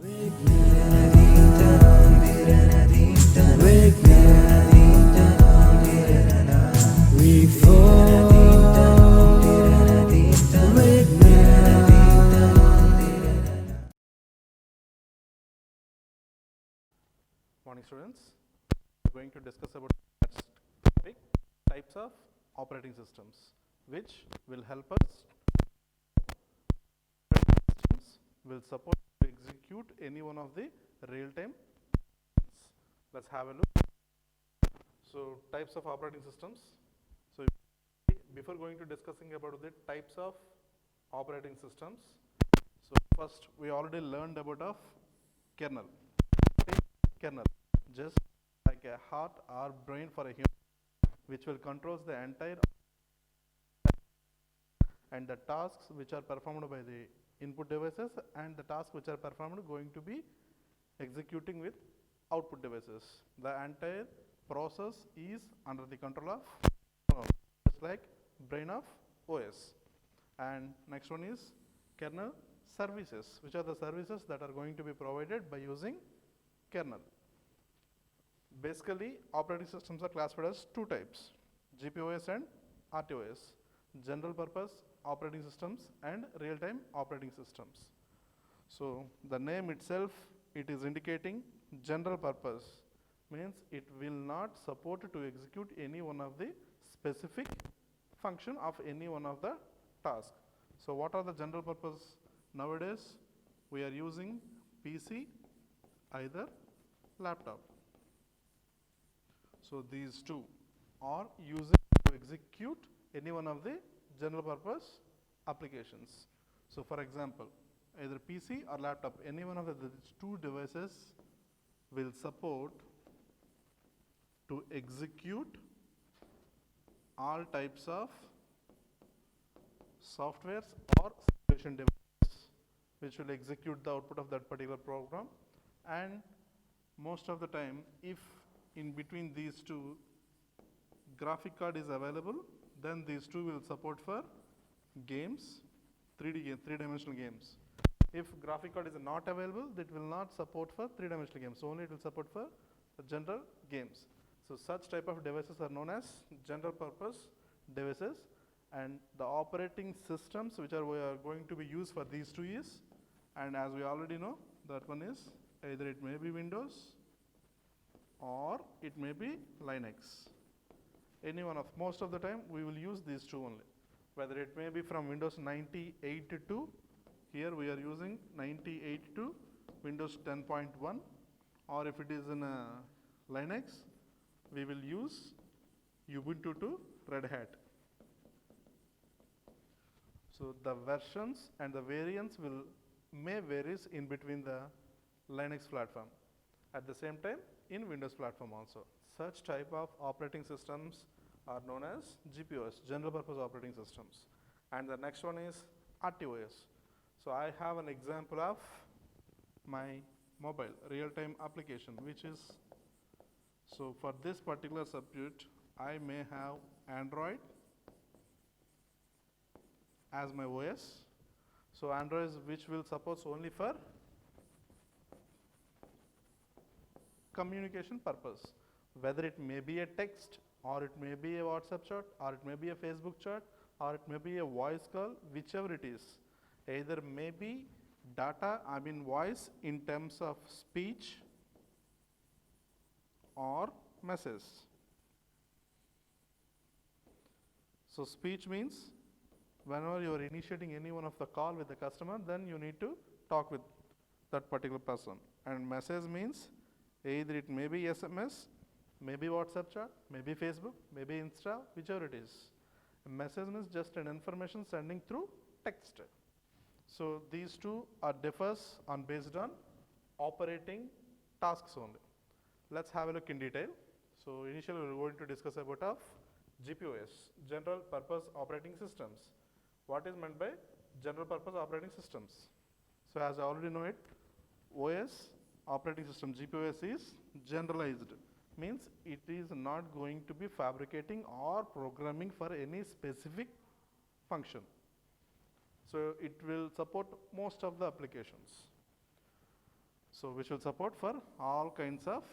Morning students, we are going to discuss about next topic, types of operating systems, which will help us systems will support to execute any one of the real-time. Let's have a look. So types of operating systems. So before going to discussing about the types of operating systems, so first we already learned about of kernel. Kernel, just like a heart or brain for a human, which will controls the entire and the tasks which are performed by the input devices and the tasks which are performed going to be executing with output devices. The entire process is under the control of just like brain of OS. And next one is kernel services, which are the services that are going to be provided by using kernel. Basically, operating systems are classified as two types, GPOS and RTOS, general purpose operating systems and real-time operating systems. So the name itself, it is indicating general purpose, means it will not support to execute any one of the specific function of any one of the tasks. So what are the general purpose? Nowadays we are using PC, either laptop. So these two are using to execute any one of the general purpose applications. So for example, either PC or laptop, any one of the two devices will support to execute all types of softwares or simulation devices which will execute the output of that particular program. And most of the time, if in between these two graphic card is available, then these two will support for games, 3D game, three-dimensional games. If graphic card is not available, that will not support for three-dimensional games, only it will support for the general games. So such type of devices are known as general purpose devices, and the operating systems which are we are going to be used for these two is, and as we already know, that one is either it may be Windows or it may be Linux. Any one of, most of the time we will use these two only. Whether it may be from Windows 98 to, here we are using 98 to Windows 10.1, or if it is in Linux, we will use Ubuntu to Red Hat. So the versions and the variants may varies in between the Linux platform. At the same time, in Windows platform also. Such type of operating systems are known as GPOS, general purpose operating systems. And the next one is RTOS. So I have an example of my mobile real-time application, which is, so for this particular subject, I may have Android as my OS. So Android which will support only for communication purpose, whether it may be a text or it may be a WhatsApp chat or it may be a Facebook chat or it may be a voice call, whichever it is, either may be data, I mean voice in terms of speech or message. So speech means whenever you are initiating any one of the call with the customer, then you need to talk with that particular person. And message means either it may be SMS, maybe WhatsApp chat, maybe Facebook, maybe Insta, whichever it is. A message means just an information sending through text. So these two are differs on based on operating tasks only. Let's have a look in detail. So initially we are going to discuss about of GPOS, general purpose operating systems. What is meant by general purpose operating systems? So as I already know it, OS operating system GPOS is generalized, means it is not going to be fabricating or programming for any specific function. So it will support most of the applications. So which will support for all kinds of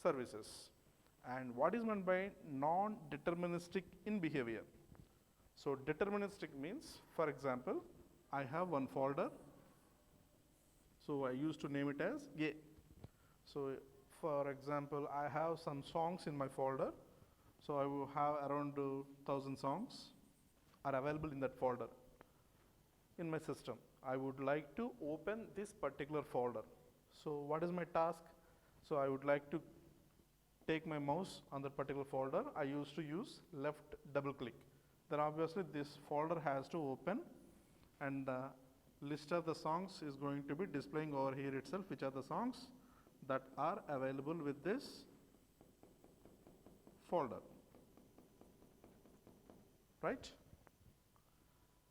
services. And what is meant by non-deterministic in behavior? So deterministic means, for example, I have one folder. So I used to name it as A. So for example, I have some songs in my folder. So I will have around 1,000 songs are available in that folder in my system. I would like to open this particular folder. So what is my task? So I would like to take my mouse on that particular folder. I used to use left double click. Then obviously this folder has to open, and list of the songs is going to be displaying over here itself, which are the songs that are available with this folder, right?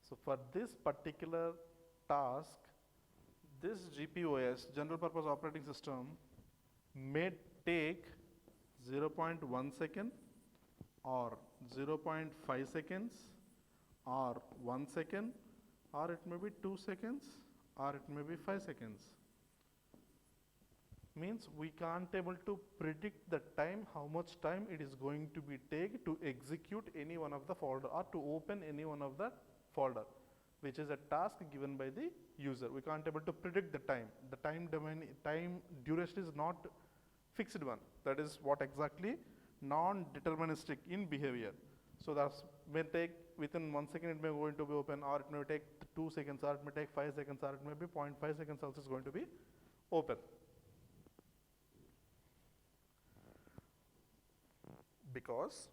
So for this particular task, this GPOS, general purpose operating system, may take 0.1 second or 0.5 seconds or 1 second, or it may be 2 seconds or it may be 5 seconds. Means we can't able to predict the time, how much time it is going to be take to execute any one of the folder or to open any one of the folder, which is a task given by the user. We can't able to predict the time. The time duration is not fixed one. That is what exactly non-deterministic in behavior. So that's may take within 1 second it may going to be open, or it may take 2 seconds, or it may take 5 seconds, or it may be 0.5 seconds also is going to be open. Because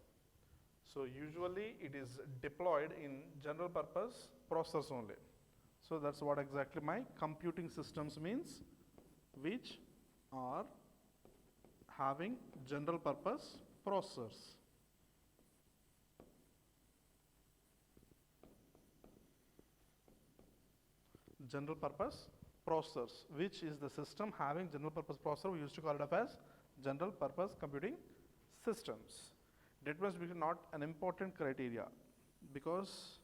so usually it is deployed in general purpose processors only. So that's what exactly my computing systems means, which are having general purpose processors. General purpose processors, which is the system having general purpose processor. We used to call it up as general purpose computing systems. That must be not an important criteria, because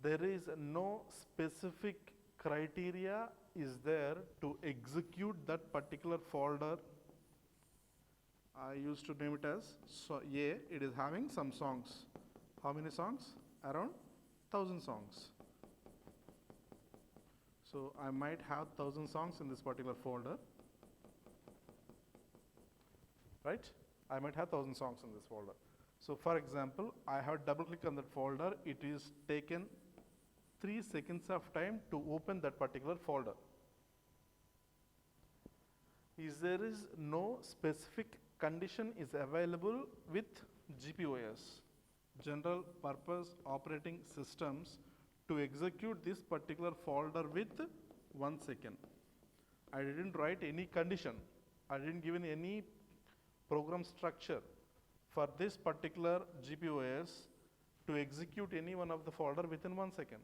there is no specific criteria is there to execute that particular folder. I used to name it as A. It is having some songs. How many songs? Around 1,000 songs. So I might have 1,000 songs in this particular folder, right? I might have 1,000 songs in this folder. So for example, I have double click on that folder. It is taken 3 seconds of time to open that particular folder. There is no specific condition is available with GPOS, general purpose operating systems, to execute this particular folder with 1 second. I didn't write any condition. I didn't give any program structure for this particular GPOS to execute any one of the folder within 1 second.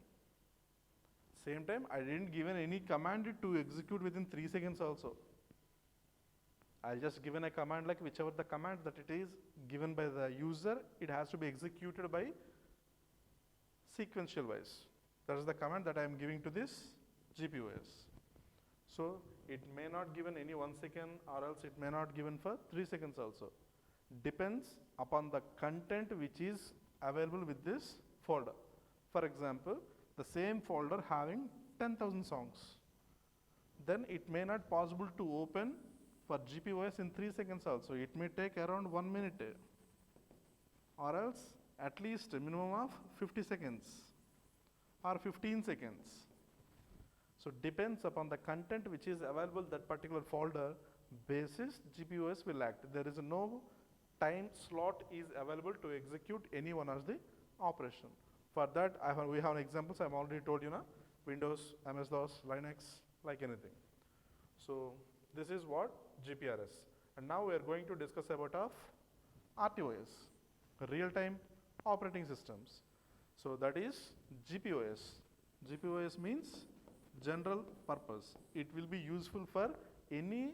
Same time, I didn't give any command to execute within 3 seconds also. I just given a command like whichever the command that it is given by the user, it has to be executed by sequential wise. That is the command that I am giving to this GPOS. So it may not given any 1 second, or else it may not given for 3 seconds also. Depends upon the content which is available with this folder. For example, the same folder having 10,000 songs. Then it may not possible to open for GPOS in 3 seconds also. It may take around 1 minute, or else at least a minimum of 50 seconds or 15 seconds. So depends upon the content which is available that particular folder basis GPOS will act. There is no time slot is available to execute any one of the operation. For that we have examples. I've already told you now, Windows, MS-DOS, Linux, like anything. So this is what GPRS. And now we are going to discuss about of RTOS, real-time operating systems. So that is GPOS. GPOS means general purpose. It will be useful for any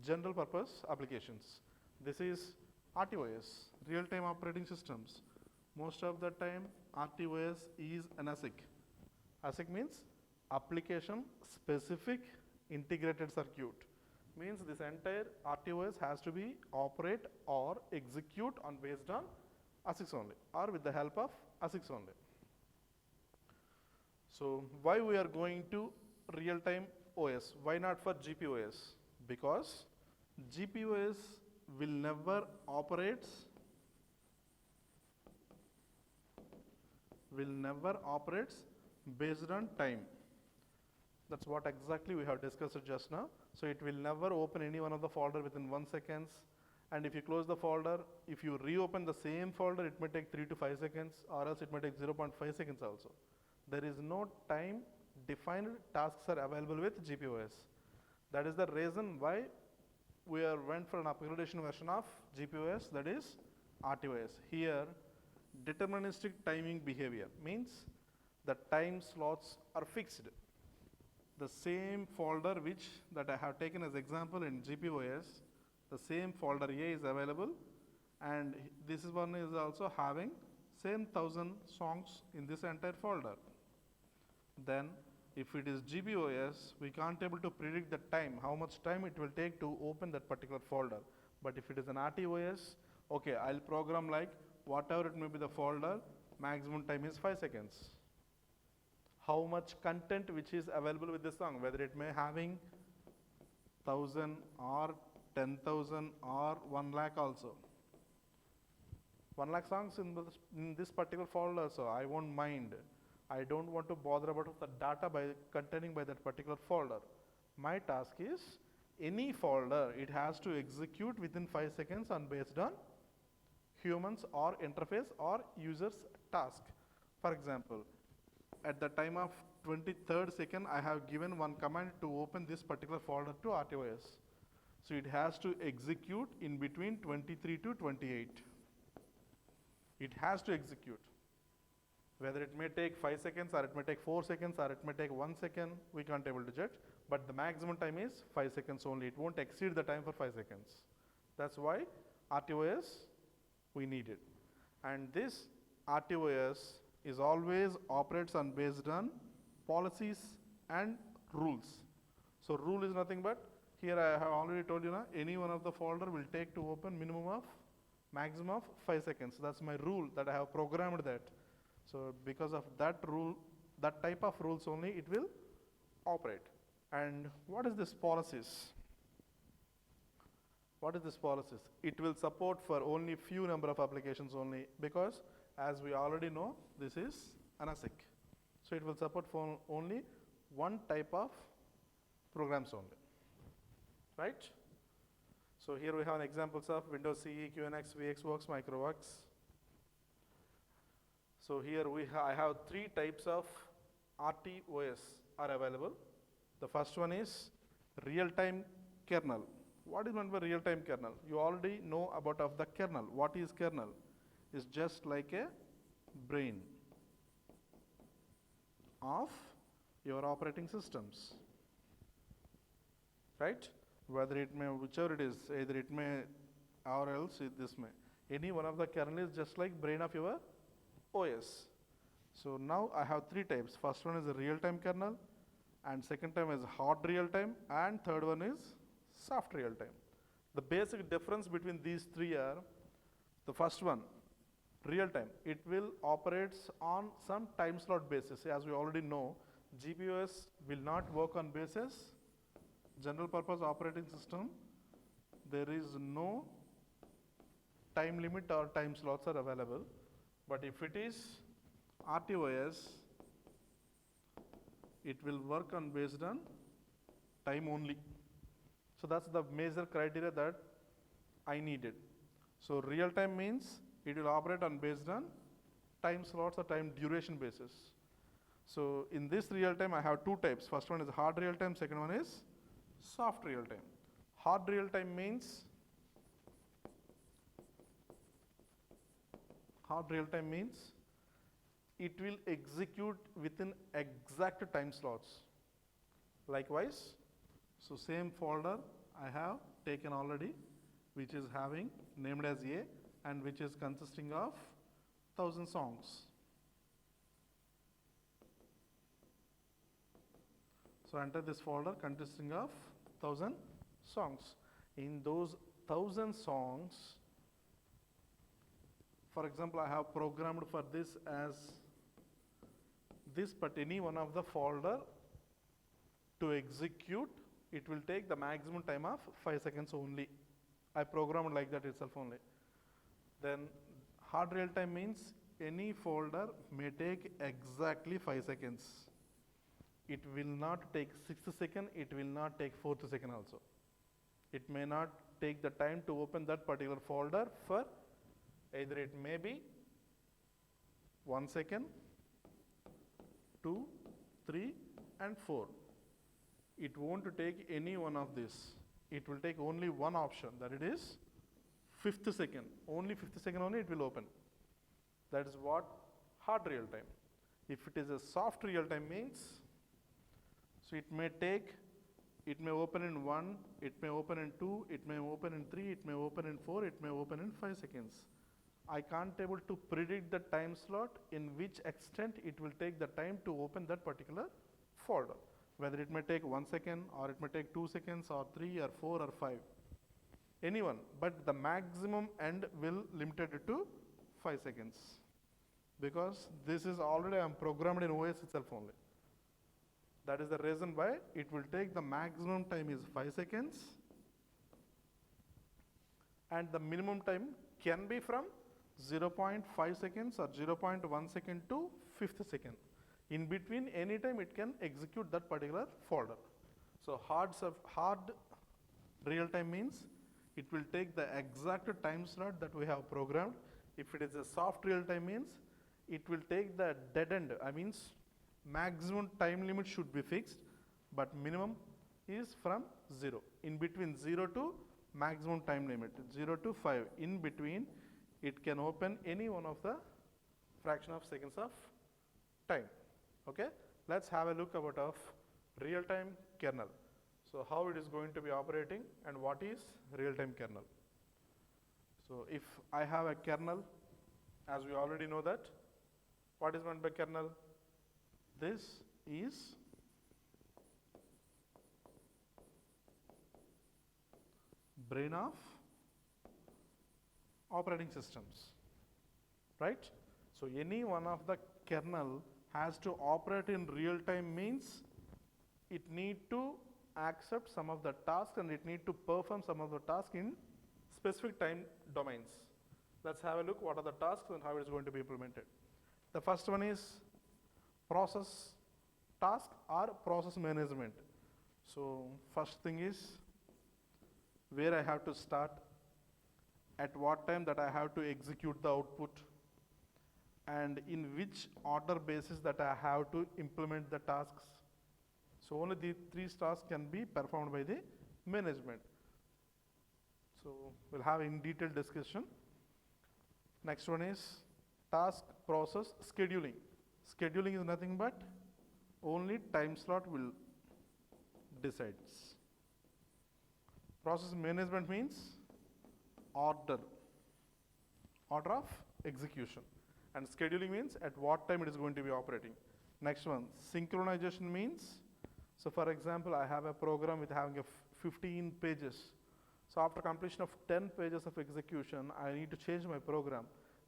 general purpose applications. This is RTOS, real-time operating systems. Most of the time RTOS is an ASIC. ASIC means application specific integrated circuit. Means this entire RTOS has to be operate or execute on based on ASICs only or with the help of ASICs only. So why we are going to real-time OS? Why not for GPOS? Because GPOS will never operates based on time. That's what exactly we have discussed just now. So it will never open any one of the folder within 1 second. And if you close the folder, if you reopen the same folder, it may take 3 to 5 seconds, or else it may take 0.5 seconds also. There is no time defined tasks are available with GPOS. That is the reason why we went for an upgradation version of GPOS, that is RTOS. Here, deterministic timing behavior means the time slots are fixed. The same folder which that I have taken as example in GPOS, the same folder A is available, and this one is also having same 1000 songs in this entire folder. Then if it is GPOS, we can't able to predict the time, how much time it will take to open that particular folder. But if it is an RTOS, okay, I'll program like whatever it may be the folder, maximum time is 5 seconds. How much content which is available with this song, whether it may having 1000 or 10,000 or 1 lakh also. 1 lakh songs in this particular folder, so I won't mind. I don't want to bother about the data containing by that particular folder. My task is any folder, it has to execute within 5 seconds on based on humans or interface or user's task. For example, at the time of 23rd second, I have given one command to open this particular folder to RTOS. So it has to execute in between 23 to 28. It has to execute. Whether it may take 5 seconds or it may take 4 seconds or it may take 1 second, we can't able to judge. But the maximum time is 5 seconds only. It won't exceed the time for 5 seconds. That's why RTOS we need it. And this RTOS is always operates on based on policies and rules. So rule is nothing but, here I have already told you now, any one of the folder will take to open maximum of 5 seconds. That's my rule that I have programmed that. So because of that rule, that type of rules only it will operate. And what is this policies? What is this policies? It will support for only few number of applications only, because as we already know, this is an ASIC. So it will support for only one type of programs only, right? So here we have examples of Windows CE, QNX, VxWorks, MicroWorks. So here I have 3 types of RTOS are available. The first one is real-time kernel. What is meant by real-time kernel? You already know about of the kernel. What is kernel? It's just like a brain of your operating systems, right? Whether it may, whichever it is, either it may or else this may. Any one of the kernel is just like brain of your OS. So now I have 3 types. First one is a real-time kernel, and second time is hard real-time, and third one is soft real-time. The basic difference between these 3 are, the first one, real-time, it will operates on some time slot basis. As we already know, GPOS will not work on basis general purpose operating system. There is no time limit or time slots are available. But if it is RTOS, it will work on based on time only. So that's the major criteria that I needed. So real time means it will operate on based on time slots or time duration basis. So in this real time, I have 2 types. First one is hard real time, second one is soft real time. Hard real time means it will execute within exact time slots. Likewise, so same folder I have taken already, which is having named as A and which is consisting of 1000 songs. So enter this folder consisting of 1000 songs. In those 1000 songs, for example, I have programmed for this as this, but any one of the folder to execute, it will take the maximum time of 5 seconds only. I programmed like that itself only. Then hard real time means any folder may take exactly 5 seconds. It will not take 6th second, it will not take 4th second also. It may not take the time to open that particular folder for either it may be 1 second, 2, 3 and 4. It won't take any one of this. It will take only one option, that it is 5th second. Only 5th second only it will open. That is what hard real time. If it is a soft real time means, so it may open in 1, it may open in 2, it may open in 3, it may open in 4, it may open in 5 seconds. I can't able to predict the time slot in which extent it will take the time to open that particular folder. Whether it may take 1 second or it may take 2 seconds or 3 or 4 or 5. Anyone, but the maximum end will limited to 5 seconds. Because this is already programmed in OS itself only. That is the reason why it will take the maximum time is 5 seconds. And the minimum time can be from 0.5 seconds or 0.1 second to 5th second. In between, any time it can execute that particular folder. So hard real time means it will take the exact time slot that we have programmed. If it is a soft real time means it will take the dead end. I means maximum time limit should be fixed, but minimum is from 0. In between 0 to maximum time limit, 0 to 5. In between, it can open any one of the fraction of seconds of time. Okay, let's have a look about of real-time kernel. So how it is going to be operating and what is real-time kernel. So if I have a kernel, as we already know that, what is meant by kernel? This is brain of operating systems, right? So any one of the kernel has to operate in real time means it need to accept some of the tasks and it need to perform some of the tasks in specific time domains. Let's have a look what are the tasks and how it is going to be implemented. The first one is process task or process management. So first thing is where I have to start, at what time that I have to execute the output, and in which order basis that I have to implement the tasks. So only these 3 tasks can be performed by the management. So we'll have in detail discussion. Next one is task process scheduling. Scheduling is nothing but only time slot will decides. Process management means order of execution. And scheduling means at what time it is going to be operating. Next one, synchronization means, so for example, I have a program with having a 15 pages. So after completion of 10 pages of execution, I need to change my program.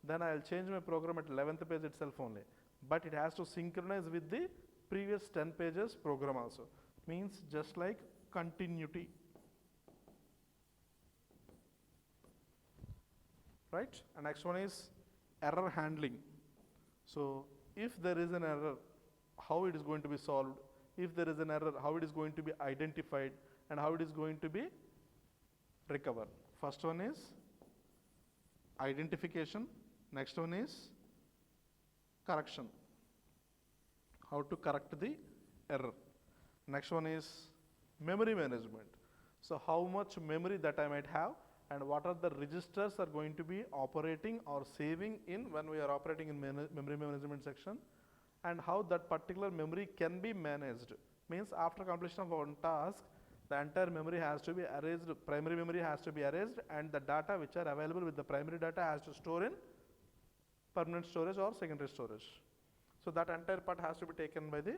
Then I'll change my program at 11th page itself only. But it has to synchronize with the previous 10 pages program also. Means just like continuity. Right? And next one is error handling. So if there is an error, how it is going to be solved? If there is an error, how it is going to be identified and how it is going to be recovered? First one is identification. Next one is correction. How to correct the error. Next one is memory management. So how much memory that I might have and what are the registers are going to be operating or saving in when we are operating in memory management section, and how that particular memory can be managed. Means after completion of one task, the entire memory has to be erased, primary memory has to be erased, and the data which are available with the primary data has to store in permanent storage or secondary storage. So that entire part has to be taken by the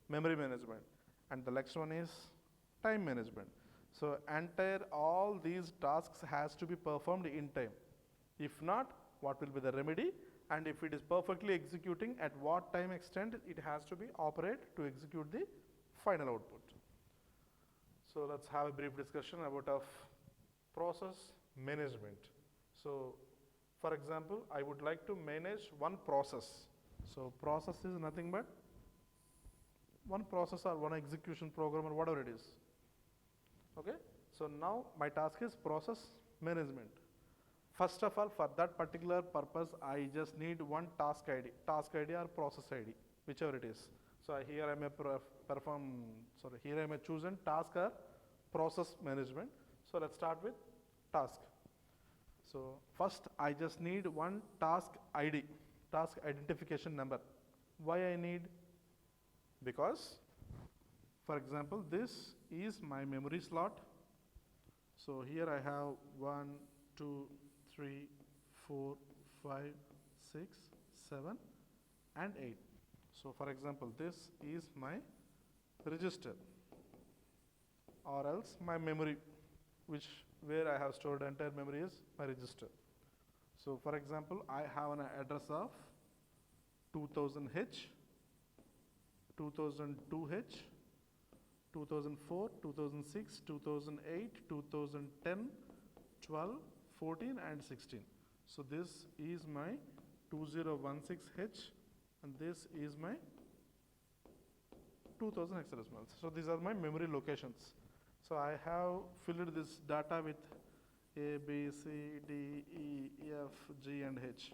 memory management. and the next one is time management. So entire all these tasks has to be performed in time. If not, what will be the remedy? And if it is perfectly executing, at what time extent it has to be operated to execute the final output. So let's have a brief discussion about of process management. So for example, I would like to manage one process. So process is nothing but one process or one execution program or whatever it is. Okay. So now my task is process management. First of all, for that particular purpose, I just need one task ID or process ID, whichever it is. So here I may here I may chosen task or process management. So let's start with task. So first I just need one task ID, task identification number. Why I need? Because, for example, this is my memory slot. So here I have 1, 2, 3, 4, 5, 6, 7 and 8. So for example, this is my register or else my memory, where I have stored entire memory is my register. So for example, I have an address of 2000H, 2002H, 2004, 2006, 2008, 2010, 12, 14 and 16. So this is my 2016H and this is my 2000 hexadecimal. So these are my memory locations. So I have filled this data with A, B, C, D, E, F, G and H.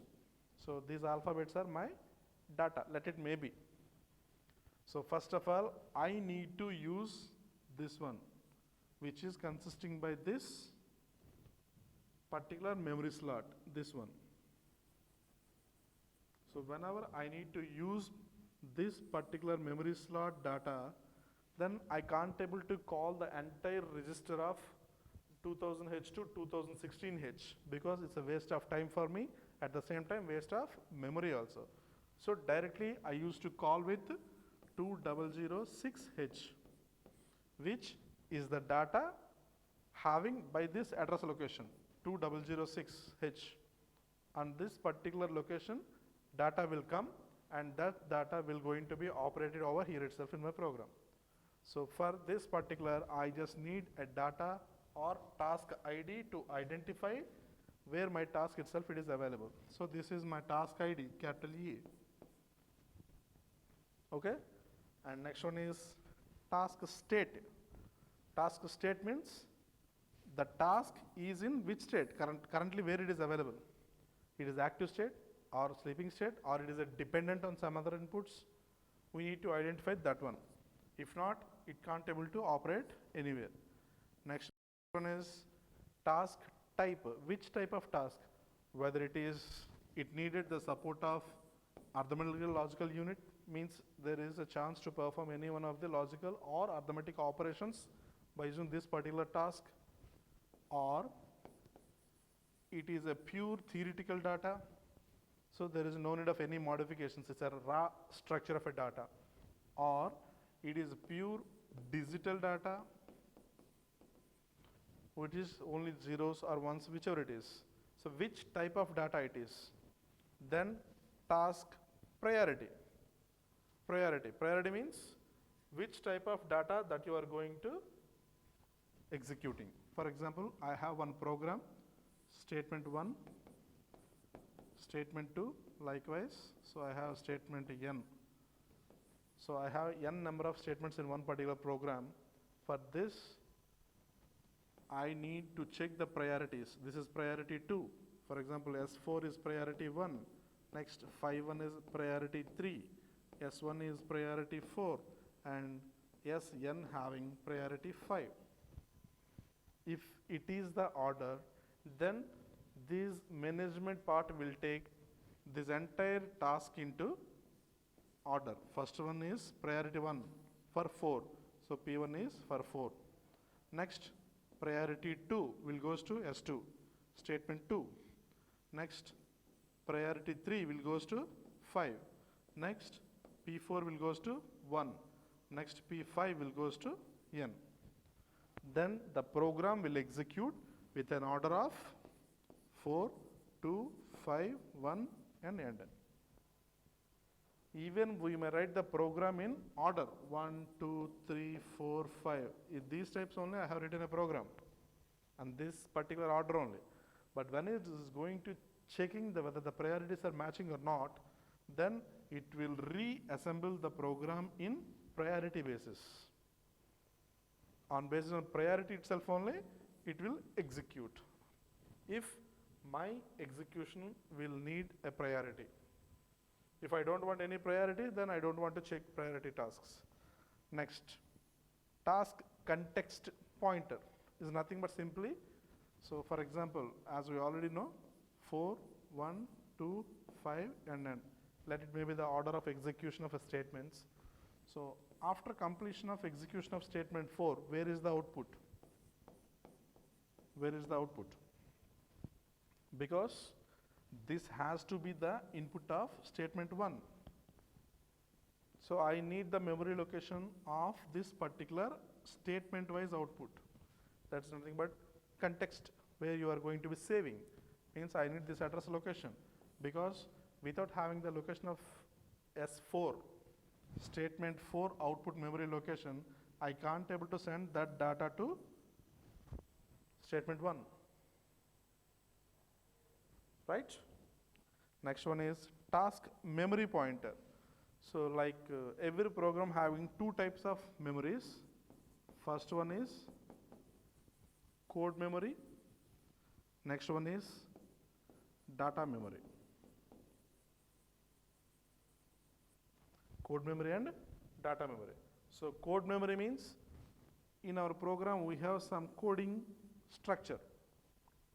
So these alphabets are my data, let it may be. So first of all, I need to use this one, which is consisting by this particular memory slot, this one. So whenever I need to use this particular memory slot data, then I can't able to call the entire register of 2000H to 2016H because it's a waste of time for me, at the same time waste of memory also. So directly I used to call with 2006H, which is the data having by this address location 2006H. On this particular location data will come and that data will going to be operated over here itself in my program. So for this particular, I just need a data or task ID to identify where my task itself it is available. So this is my task ID, capital E. Okay, and next one is task state. Task state means the task is in which state, currently where it is available. It is active state or sleeping state or it is a dependent on some other inputs. We need to identify that one. If not, it can't able to operate anywhere. Next one is task type. Which type of task? Whether it needed the support of arithmetical logical unit, means there is a chance to perform any one of the logical or arithmetic operations by using this particular task, or it is a pure theoretical data, so there is no need of any modifications, it's a raw structure of a data, or it is pure digital data, which is only zeros or ones, whichever it is. So which type of data it is? Then task priority. Priority means which type of data that you are going to executing. For example, I have one program, statement 1, statement 2, likewise. So I have statement n. So I have n number of statements in one particular program. For this, I need to check the priorities. This is priority 2. For example, S4 is priority 1. Next, 5.1 is priority 3. S1 is priority 4. And Sn having priority 5. If it is the order, then this management part will take this entire task into order. First one is priority 1 for 4. So P1 is for 4. Next, priority 2 will goes to S2, statement 2. Next, priority 3 will goes to 5. Next, P4 will goes to 1. next P5 will goes to N. Then the program will execute with an order of 4, 2, 5, 1 and N. Even we may write the program in order 1, 2, 3, 4, 5. In these types only I have written a program and this particular order only. But when it is going to checking whether the priorities are matching or not, then it will reassemble the program in priority basis. On basis of priority itself only, it will execute. If my execution will need a priority. If I don't want any priority, then I don't want to check priority tasks. Next, task context pointer is nothing but simply, so for example, as we already know, 4, 1, 2, 5 and N. Let it may be the order of execution of a statements. So after completion of execution of statement 4, where is the output? Where is the output? Because this has to be the input of statement 1. So I need the memory location of this particular statement wise output. That's nothing but context where you are going to be saving. Means I need this address location, because without having the location of S4, statement 4 output memory location, I can't able to send that data to statement 1. Right? Next one is task memory pointer. So like every program having two types of memories. First one is code memory. Next one is data memory. Code memory and data memory. So code memory means in our program we have some coding structure,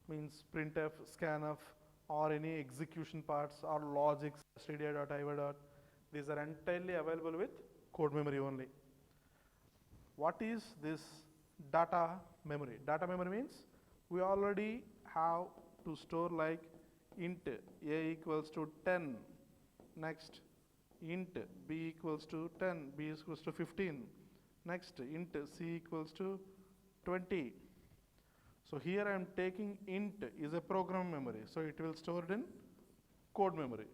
means printf, scanf, or any execution parts or logics, stdia.iva. These are entirely available with code memory only. What is this data memory? Data memory means we already have to store like int a equals to 10, next int b equals to 10, b equals to 15, next int c equals to 20. So here I am taking int is a program memory, so it will store it in code memory.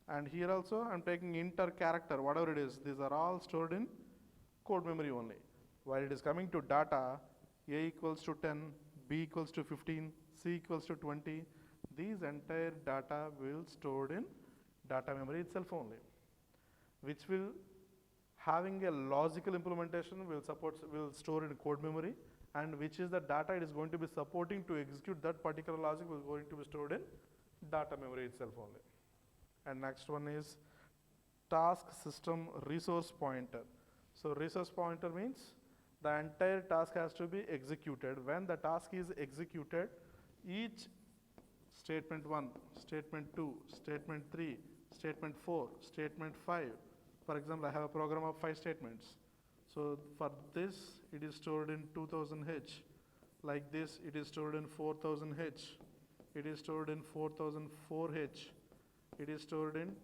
And here also I am taking int or character, whatever it is, these are all stored in code memory only. While it is coming to data, a equals to 10, b equals to 15, c equals to 20, these entire data will stored in data memory itself only, which will having a logical implementation will store in code memory, and which is the data it is going to be supporting to execute that particular logic will going to be stored in data memory itself only. And next one is task system resource pointer. So resource pointer means the entire task has to be executed. When the task is executed, each statement 1, statement 2, statement 3, statement 4, statement 5. For example, I have a program of 5 statements. So for this, it is stored in 2000H. Like this, it is stored in 4000H. It is stored in 4004H. It is stored in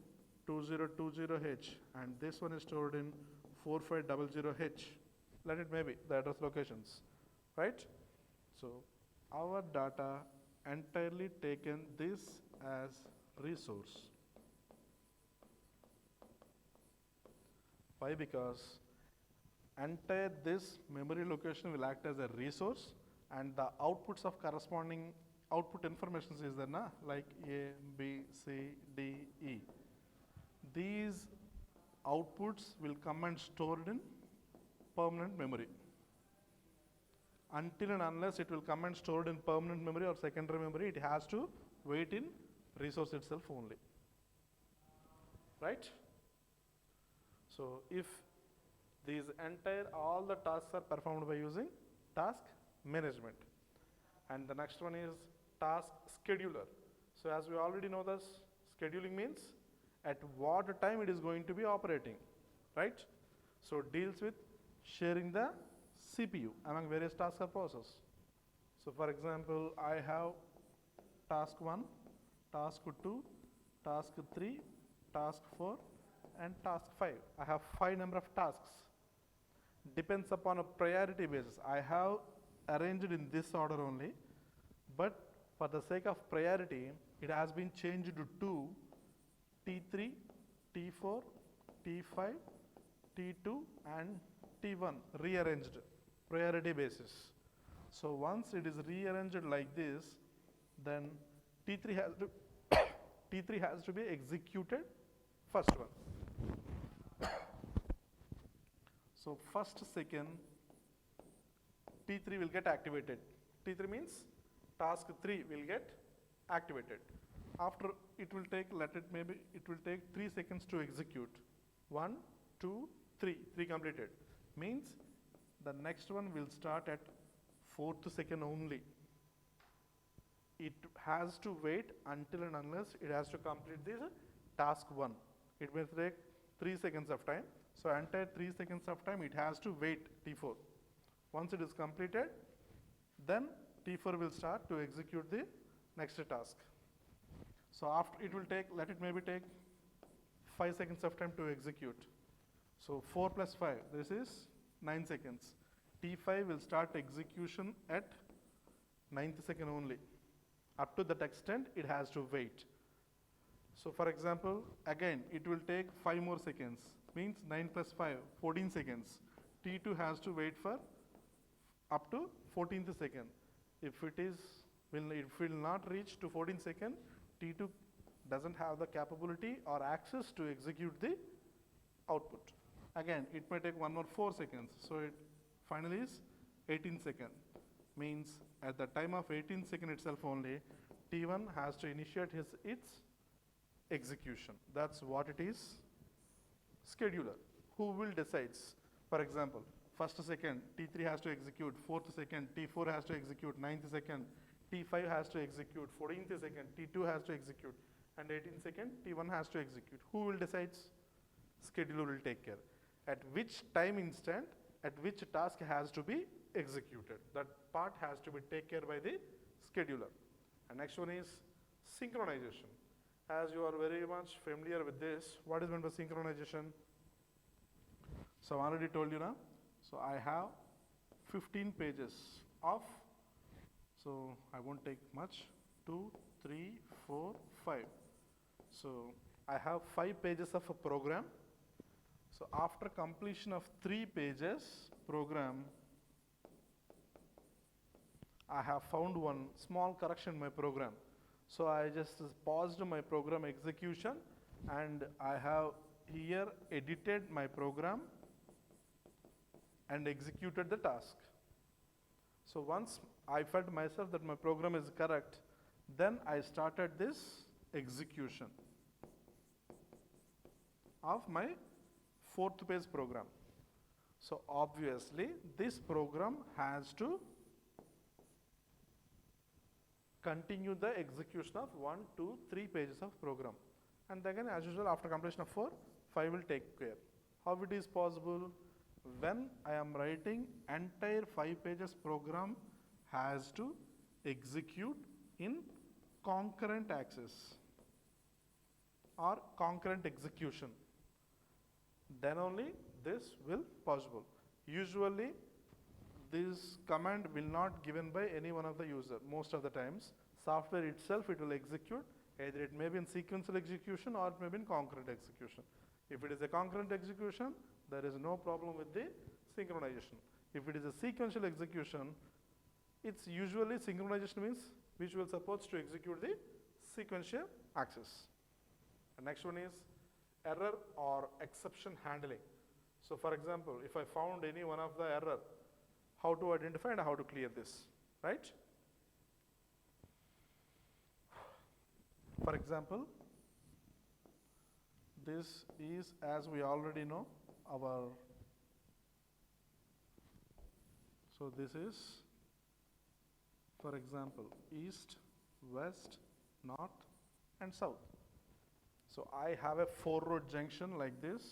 2020H. And this one is stored in 4500H. Let it maybe the address locations, right? So our data entirely taken this as resource. Why? Because entire this memory location will act as a resource, and the outputs of corresponding output information is there na, like A, B, C, D, E. These outputs will come and stored in permanent memory. Until and unless it will come and stored in permanent memory or secondary memory, it has to wait in resource itself only. Right? So if these all the tasks are performed by using task management. And the next one is task scheduler. So as we already know this, scheduling means at what time it is going to be operating, right? So it deals with sharing the CPU among various tasks or processes. So for example, I have task 1, task 2, task 3, task 4 and task 5. I have 5 number of tasks. depends upon a priority basis. I have arranged in this order only, but for the sake of priority, it has been changed to T3, T4, T5, T2 and T1 rearranged priority basis. So once it is rearranged like this, then T3 has to T3 has to be executed first one. So first second T3 will get activated. T3 means task 3 will get activated. After it will take, it will take 3 seconds to execute. 1, 2, 3, 3 completed. Means the next one will start at 4th second only. It has to wait until and unless it has to complete this task 1. It will take 3 seconds of time. So entire 3 seconds of time it has to wait T4. Once it is completed, then T4 will start to execute the next task. So after it will take, let it maybe take 5 seconds of time to execute. So 4 plus 5, this is 9 seconds. T5 will start execution at 9th second only. Up to that extent, it has to wait. So for example, again, it will take 5 more seconds, means 9 plus 5, 14 seconds. T2 has to wait for up to 14th second. If it will not reach to 14 second, T2 doesn't have the capability or access to execute the output. Again, it may take 1 more 4 seconds. So it finally is 18 second. Means at the time of 18 second itself only, T1 has to initiate its execution. That's what it is. Scheduler, who will decides? For example, first second, T3 has to execute, 4th second, T4 has to execute, 9th second, T5 has to execute, 14th second, T2 has to execute, and 18th second, T1 has to execute. Who will decides? Scheduler will take care. At which time instant, at which task has to be executed. That part has to be taken care by the scheduler. And next one is synchronization. As you are very much familiar with this, what is meant by synchronization? So I already told you now. So I have 15 pages of, so I won't take much, 2, 3, 4, 5. So I have 5 pages of a program. So after completion of 3 pages program, I have found one small correction in my program. So I just paused my program execution and I have here edited my program and executed the task. So once I felt myself that my program is correct, then I started this execution of my 4th page program. So obviously this program has to continue the execution of 1, 2, 3 pages of program. And again, as usual, after completion of 4, 5 will take care. How it is possible? When I am writing entire 5 pages program has to execute in concurrent access or concurrent execution. Then only this will possible. Usually this command will not given by any one of the user. Most of the times software itself it will execute, either it may be in sequential execution or it may be in concurrent execution. If it is a concurrent execution, there is no problem with the synchronization. If it is a sequential execution, it's usually synchronization means which will supposed to execute the sequential access. The next one is error or exception handling. So for example, if I found any one of the error, how to identify and how to clear this, right? For example, this is, as we already know, so this is, for example, east, west, north and south. So I have a 4-road junction like this.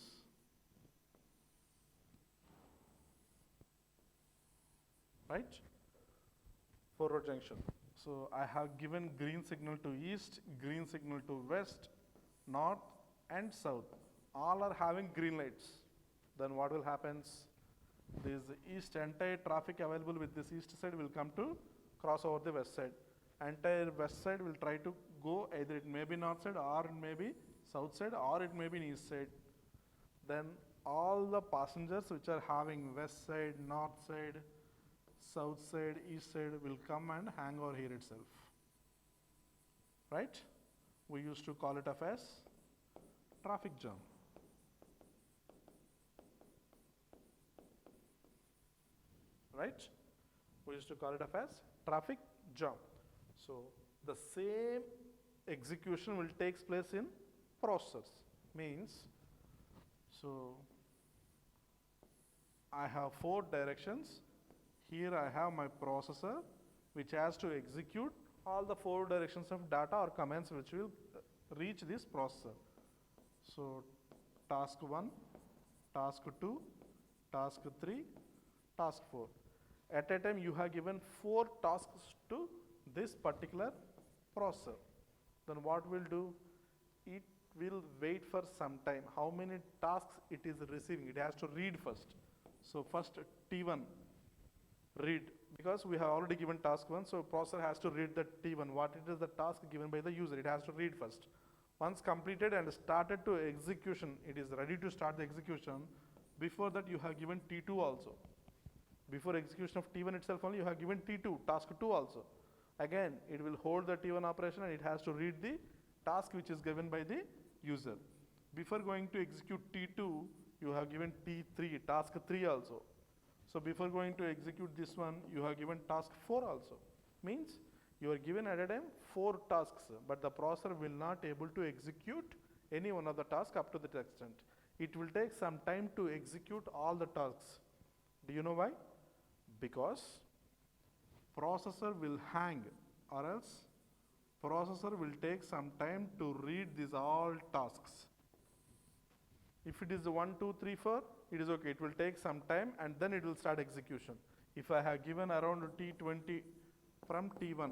Right? 4-road junction. So I have given green signal to east, green signal to west, north and south. All are having green lights. Then what will happen? this east entire traffic available with this east side will come to cross over the west side. Entire west side will try to go either it may be north side or it may be south side or it may be east side. Then all the passengers which are having west side, north side, south side, east side will come and hang over here itself. Right? We used to call it as traffic jam. Right? We used to call it as traffic jam. So the same execution will take place in processors. Means, so I have 4 directions. Here I have my processor which has to execute all the 4 directions of data or commands which will reach this processor. So task 1, task 2, task 3, task 4. At a time you have given 4 tasks to this particular processor. Then what will do? It will wait for some time. How many tasks it is receiving? It has to read first. So first T1 read, because we have already given task 1, so processor has to read the T1. What it is the task given by the user? It has to read first. Once completed and started to execution, it is ready to start the execution. Before that you have given T2 also. Before execution of T1 itself only, you have given T2, task 2 also. Again, it will hold the T1 operation and it has to read the task which is given by the user. Before going to execute T2, you have given T3, task 3 also. So before going to execute this one, you have given task 4 also. Means you are given at a time 4 tasks, but the processor will not able to execute any one of the tasks up to that extent. It will take some time to execute all the tasks. Do you know why? Because processor will hang, or else processor will take some time to read these all tasks. If it is 1, 2, 3, 4, it is okay. It will take some time and then it will start execution. If I have given around T20 from T1,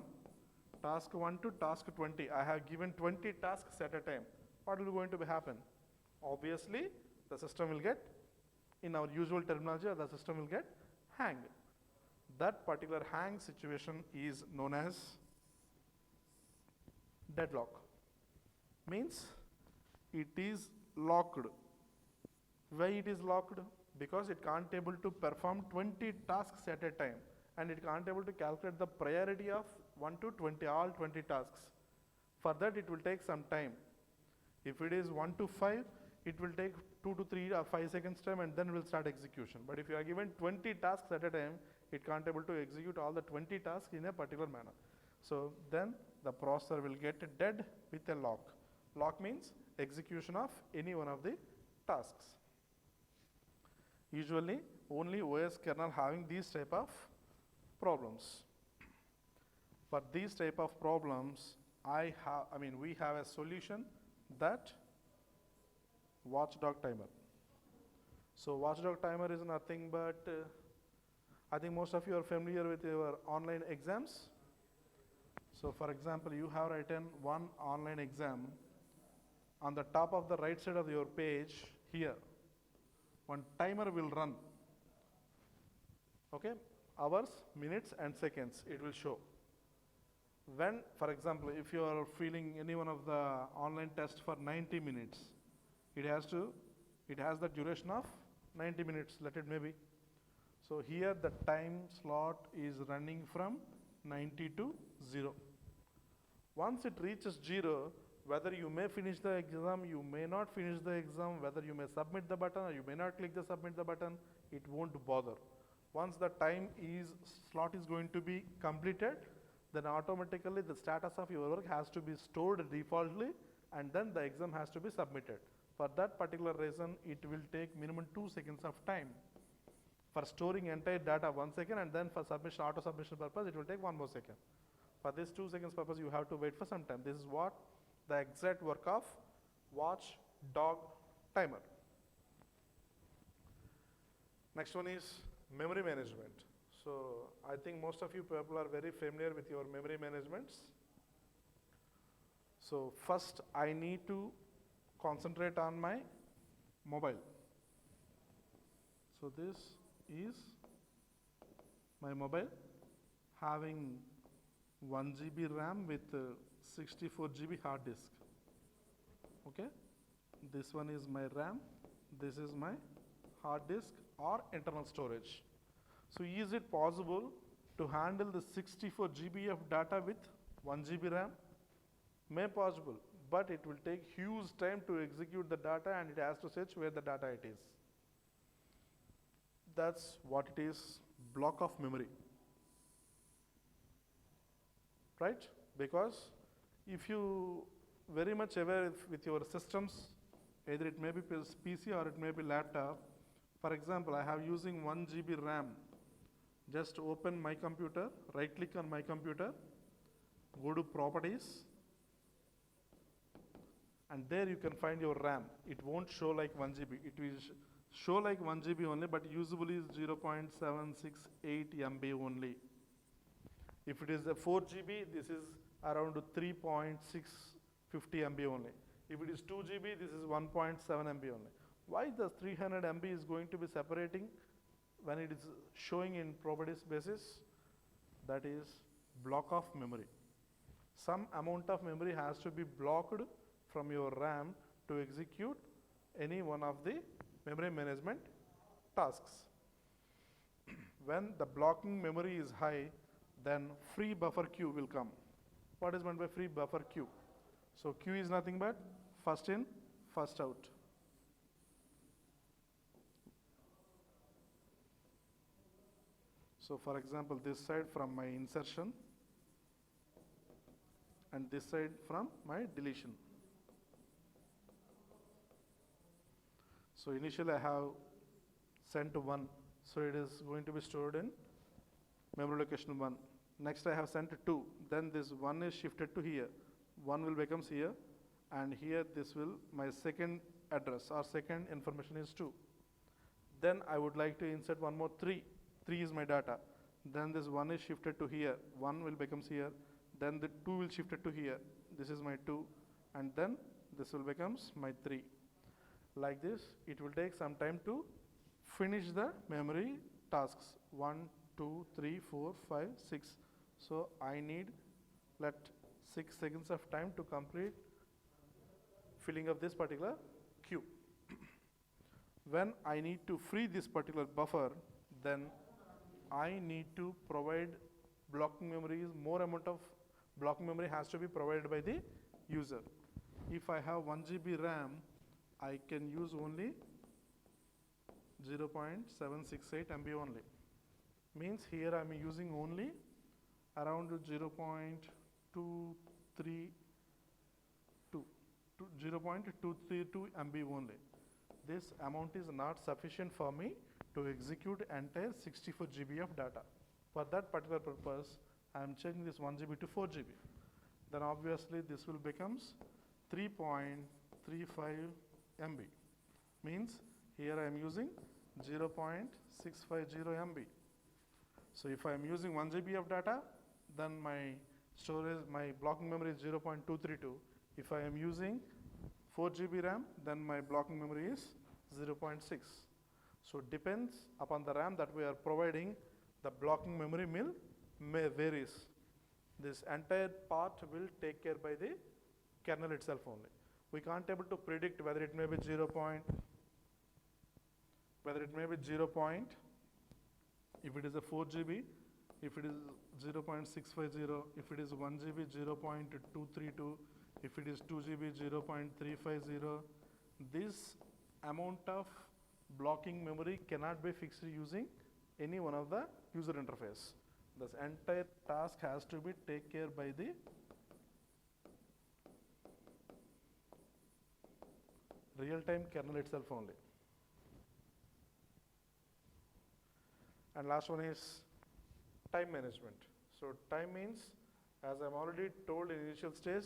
task 1 to task 20, I have given 20 tasks at a time. What will going to happen? Obviously, the system will get, in our usual terminology, the system will get hang. That particular hang situation is known as deadlock. Means it is locked. Why it is locked? Because it can't able to perform 20 tasks at a time, and it can't able to calculate the priority of 1 to 20, all 20 tasks. For that it will take some time. If it is 1 to 5, it will take 2 to 3 or 5 seconds time and then will start execution. But if you are given 20 tasks at a time, it can't able to execute all the 20 tasks in a particular manner. So then the processor will get dead with a lock. Lock means execution of any one of the tasks. Usually only OS kernel having these type of problems. For these type of problems, we have a solution, that watchdog timer. So watchdog timer is nothing but, I think most of you are familiar with your online exams. So for example, you have written one online exam. On the top of the right side of your page here, one timer will run. Okay, hours, minutes and seconds it will show. When, for example, if you are feeling any one of the online test for 90 minutes, it has the duration of 90 minutes, let it maybe. So here the time slot is running from 90 to 0. Once it reaches 0, whether you may finish the exam, you may not finish the exam, whether you may submit the button or you may not click the submit the button, it won't bother. Once the slot is going to be completed, then automatically the status of your work has to be stored defaultly and then the exam has to be submitted. For that particular reason, it will take minimum 2 seconds of time. For storing entire data 1 second, and then for submission, auto submission purpose, it will take 1 more second. For this 2 seconds purpose, you have to wait for some time. This is what the exact work of watchdog timer. Next one is memory management. So I think most of you people are very familiar with your memory managements. So first I need to concentrate on my mobile. So this is my mobile having 1 GB RAM with 64 GB hard disk. Okay, this one is my RAM, this is my hard disk or internal storage. So is it possible to handle the 64 GB of data with 1 GB RAM? May possible, but it will take huge time to execute the data and it has to search where the data it is. That's what it is, block of memory. Right? Because if you very much aware with your systems, either it may be PC or it may be laptop. For example, I have using 1 GB RAM. Just open my computer, right click on my computer, go to properties, and there you can find your RAM. It won't show like 1 GB. It will show like 1 GB only, but usually is 0.768 MB only. If it is a 4 GB, this is around 3.650 MB only. If it is 2 GB, this is 1.7 MB only. Why the 300 MB is going to be separating when it is showing in properties basis? That is block of memory. Some amount of memory has to be blocked from your RAM to execute any one of the memory management tasks. When the blocking memory is high, then free buffer queue will come. What is meant by free buffer queue? So queue is nothing but first in, first out. So for example, this side from my insertion and this side from my deletion. So initially I have sent 1, so it is going to be stored in memory location 1. Next I have sent 2, then this 1 is shifted to here. 1 will becomes here, and here this will, my second address or second information is 2. Then I would like to insert one more 3. 3 is my data. Then this 1 is shifted to here. 1 will becomes here. Then the 2 will shifted to here. This is my 2, and then this will becomes my 3. Like this, it will take some time to finish the memory tasks. 1, 2, 3, 4, 5, 6. So I need 6 seconds of time to complete filling up this particular queue. When I need to free this particular buffer, then I need to provide blocking memories. More amount of blocking memory has to be provided by the user. If I have 1 GB RAM, I can use only 0.768 MB only. Means here I am using only around 0.232 MB only. This amount is not sufficient for me to execute entire 64 GB of data. For that particular purpose, I am changing this 1 GB to 4 GB. Then obviously this will becomes 3.35 MB. Means here I am using 0.650 MB. So if I am using 1 GB of data, then my storage, my blocking memory is 0.232. If I am using 4 GB RAM, then my blocking memory is 0.6. So depends upon the RAM that we are providing, the blocking memory may varies. This entire part will take care by the kernel itself only. We can't able to predict whether it may be 0. If it is a 4 GB, if it is 0.650, if it is 1 GB, 0.232, if it is 2 GB, 0.350. This amount of blocking memory cannot be fixed using any one of the user interface. This entire task has to be taken care by the real-time kernel itself only. And last one is time management. So time means, as I'm already told in initial stage,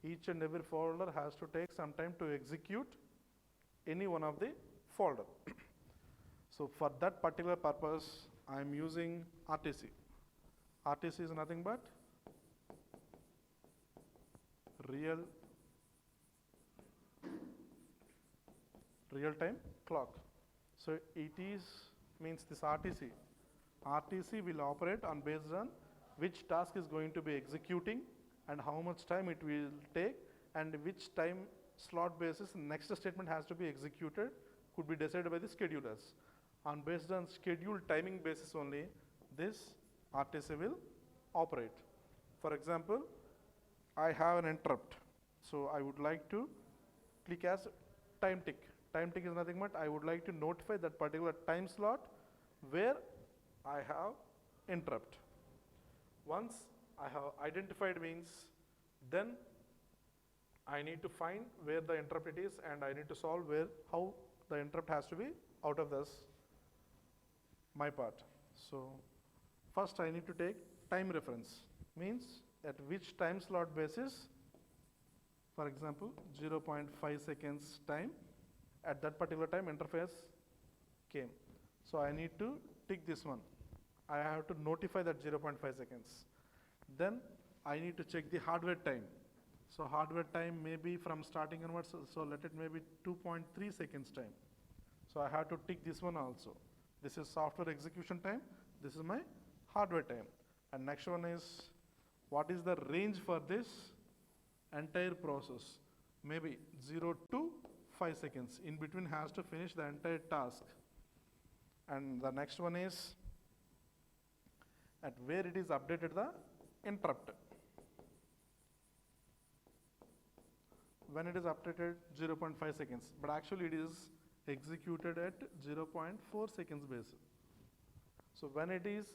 each and every folder has to take some time to execute any one of the folder. So for that particular purpose, I'm using RTC. RTC is nothing but real-time clock. So it is means this RTC. RTC will operate on based on which task is going to be executing and how much time it will take and which time slot basis next statement has to be executed could be decided by the schedulers. On based on schedule timing basis only, this RTC will operate. For example, I have an interrupt. So I would like to click as time tick. Time tick is nothing but I would like to notify that particular time slot where I have interrupt. Once I have identified means, then I need to find where the interrupt it is and I need to solve how the interrupt has to be out of this, my part. So first I need to take time reference, means at which time slot basis, for example, 0.5 seconds time, at that particular time interface came. So I need to tick this one. I have to notify that 0.5 seconds. Then I need to check the hardware time. So hardware time may be from starting onwards, so let it maybe 2.3 seconds time. So I have to tick this one also. This is software execution time, this is my hardware time. And next one is, what is the range for this entire process? Maybe 0 to 5 seconds. In between has to finish the entire task. And the next one is, at where it is updated the interrupt. When it is updated 0.5 seconds, but actually it is executed at 0.4 seconds basis. So when it is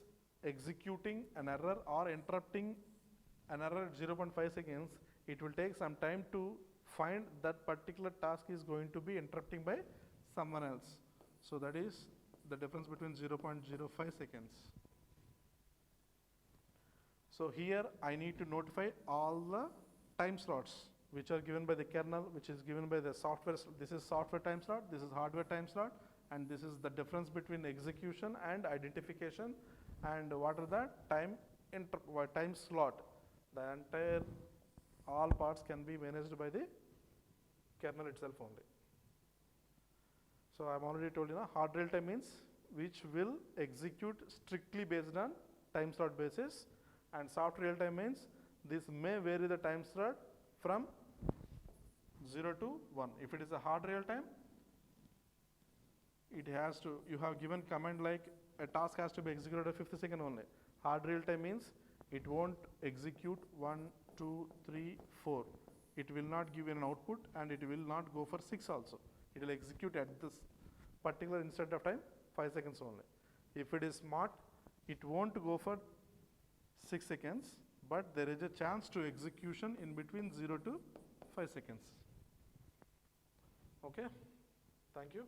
executing an error or interrupting an error at 0.5 seconds, it will take some time to find that particular task is going to be interrupting by someone else. So that is the difference between 0.05 seconds. So here I need to notify all the time slots which are given by the kernel, which is given by the software. This is software time slot, this is hardware time slot, and this is the difference between execution and identification, and what are the time slot. The entire, all parts can be managed by the kernel itself only. So I've already told you, hard real time means which will execute strictly based on time slot basis, and soft real time means this may vary the time slot from 0 to 1. If it is a hard real time, it has to, you have given command like a task has to be executed at 50 seconds only. Hard real time means it won't execute 1, 2, 3, 4. It will not give an output and it will not go for 6 also. It will execute at this particular instant of time 5 seconds only. If it is smart, it won't go for 6 seconds, but there is a chance to execution in between 0 to 5 seconds. Okay, thank you.